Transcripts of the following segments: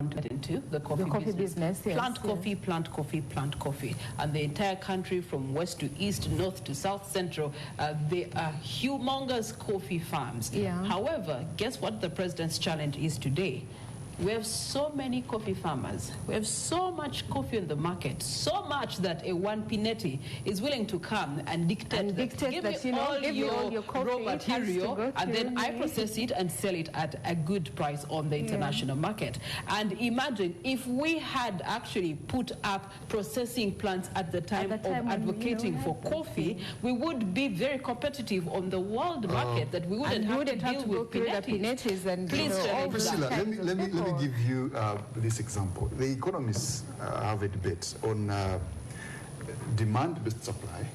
into the coffee business. Yes, plant coffee. And the entire country from west to east, north to south, central, they are humongous coffee farms. Yeah. However, guess what the president's challenge is today? We have so many coffee farmers. We have so much coffee on the market, so much that a one Pinetti is willing to come and dictate that, give me all your raw material, and then I process it and sell it at a good price on the international market. And imagine if we had actually put up processing plants at the time of advocating for coffee, we would be very competitive on the world market, that we wouldn't have to deal with Pinettis. And please, Priscilla, let me give you this example. The economists have a debate on demand-based supply,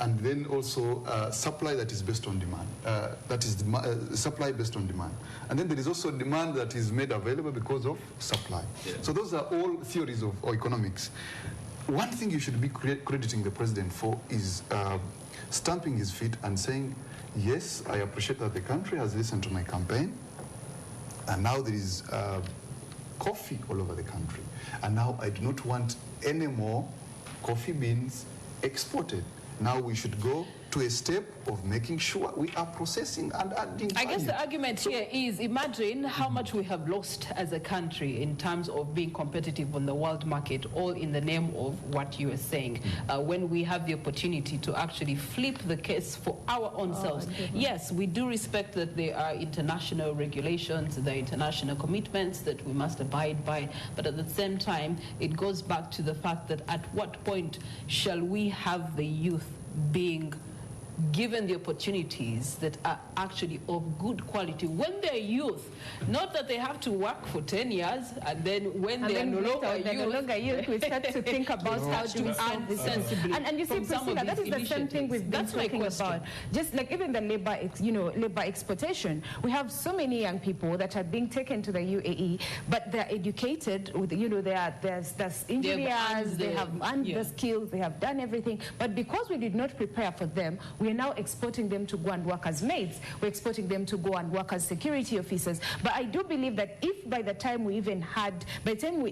and then also supply that is based on demand. That is supply based on demand. And then there is also demand that is made available because of supply. Yeah. So those are all theories of economics. One thing you should be crediting the president for is stamping his feet and saying, yes, I appreciate that the country has listened to my campaign, and now there is coffee all over the country. And now I do not want any more coffee beans exported. Now we should go to a step of making sure we are processing and adding value. I guess the argument here is, imagine how much we have lost as a country in terms of being competitive on the world market, all in the name of what you are saying, when we have the opportunity to actually flip the case for our own selves. Yes, we do respect that there are international regulations, there are international commitments that we must abide by, but at the same time, it goes back to the fact that at what point shall we have the youth being given the opportunities that are actually of good quality when they're youth, not that they have to work for 10 years and then when they are no longer youth, we start to think about how to earn this sensibly. And you see, Priscilla, that is the same thing we've been talking about. Just like even the labor exploitation. We have so many young people that are being taken to the UAE, but they're educated with, there's engineers, they have earned the skills, they have done everything, but because we did not prepare for them, we are now exporting them to go and work as maids. We're exporting them to go and work as security officers. But I do believe that if by the time we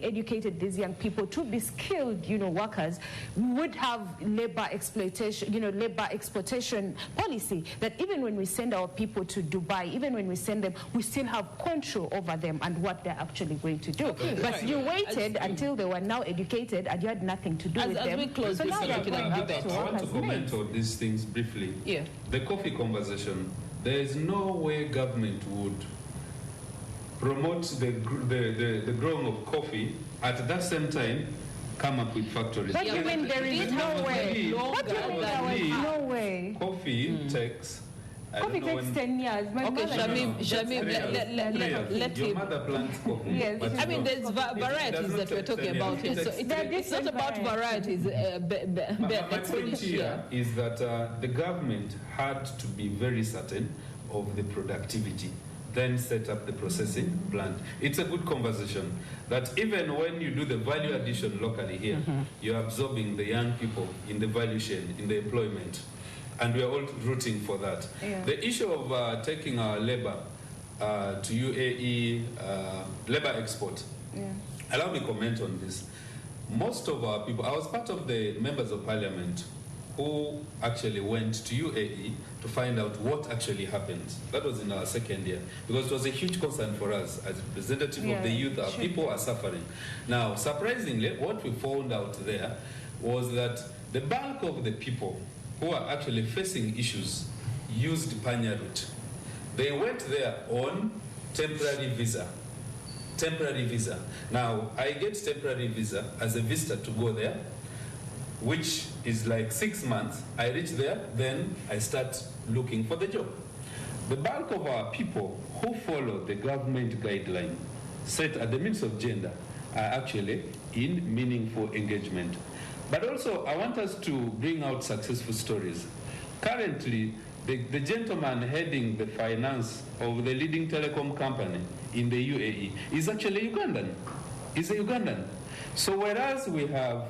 educated these young people to be skilled, workers, we would have labor exploitation, labor exploitation policy, that even when we send our people to Dubai, even when we send them, we still have control over them and what they're actually going to do. But you waited until they were now educated and you had nothing to do with them. We close so now they're going out to I want to comment on these things briefly. Yeah. The coffee conversation, there is no way government would promote the growing of coffee at that same time come up with factories. What do you mean there is no way? What do you mean there is no way? Coffee takes... Coffee takes 10 years. Okay, Shamim, let your him. mother plants coffee. Yes. I mean, there's varieties that we're talking about here. So it's not about varieties. My point here is that the government had to be very certain of the productivity, then set up the processing plant. It's a good conversation that even when you do the value addition locally here, you're absorbing the young people in the value chain, in the employment. And we are all rooting for that. Yeah. The issue of taking our labor to UAE, labor export, allow me to comment on this. Most of our people, I was part of the members of parliament who actually went to UAE to find out what actually happened. That was in our second year, because it was a huge concern for us as representative of the youth. Our people are suffering. Now, surprisingly, what we found out there was that the bulk of the people who are actually facing issues used Panya route. They went there on temporary visa. Temporary visa. Now, I get temporary visa as a visitor to go there, which is like 6 months. I reach there, then I start looking for the job. The bulk of our people who follow the government guideline set at the means of gender are actually in meaningful engagement. But also, I want us to bring out successful stories. Currently, the gentleman heading the finance of the leading telecom company in the UAE is actually Ugandan. He's a Ugandan. So whereas we have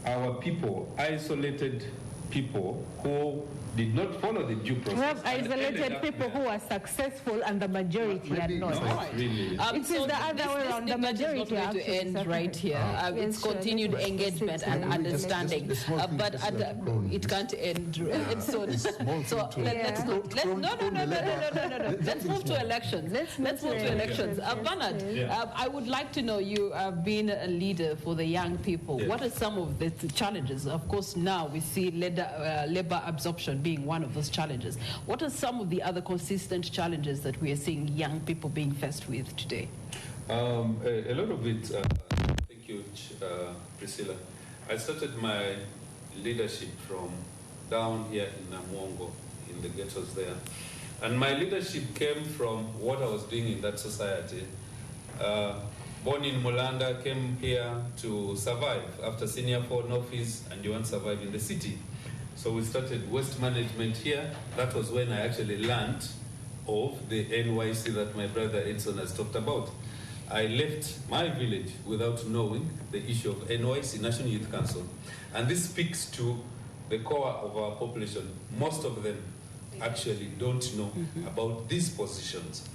our people, isolated people who did not follow the due process. We have isolated people who are successful and the majority are not. Right. Really. It is the other way around. The majority is not going to end right here. It's continued engagement and understanding, but it can't end. So let's move to elections. Let's move to elections. Bernard, I would like to know, you have been a leader for the young people. What are some of the challenges? Of course, now we see labor absorption being one of those challenges. What are some of the other consistent challenges that we are seeing young people being faced with today? A lot of it, thank you, Priscilla. I started my leadership from down here in Namuongo, in the ghettos there. And my leadership came from what I was doing in that society. Born in Mulanda, came here to survive. After senior 4 no fees, and you want to survive in the city. So we started waste management here. That was when I actually learned of the NYC that my brother Edson has talked about. I left my village without knowing the issue of NYC, National Youth Council. And this speaks to the core of our population. Most of them actually don't know about these positions.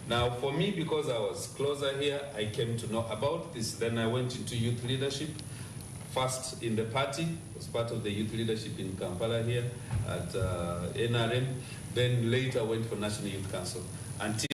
Now, for me, because I was closer here, I came to know about this. Then I went into youth leadership, first in the party, was part of the youth leadership in Kampala here at NRM. Then later went for National Youth Council until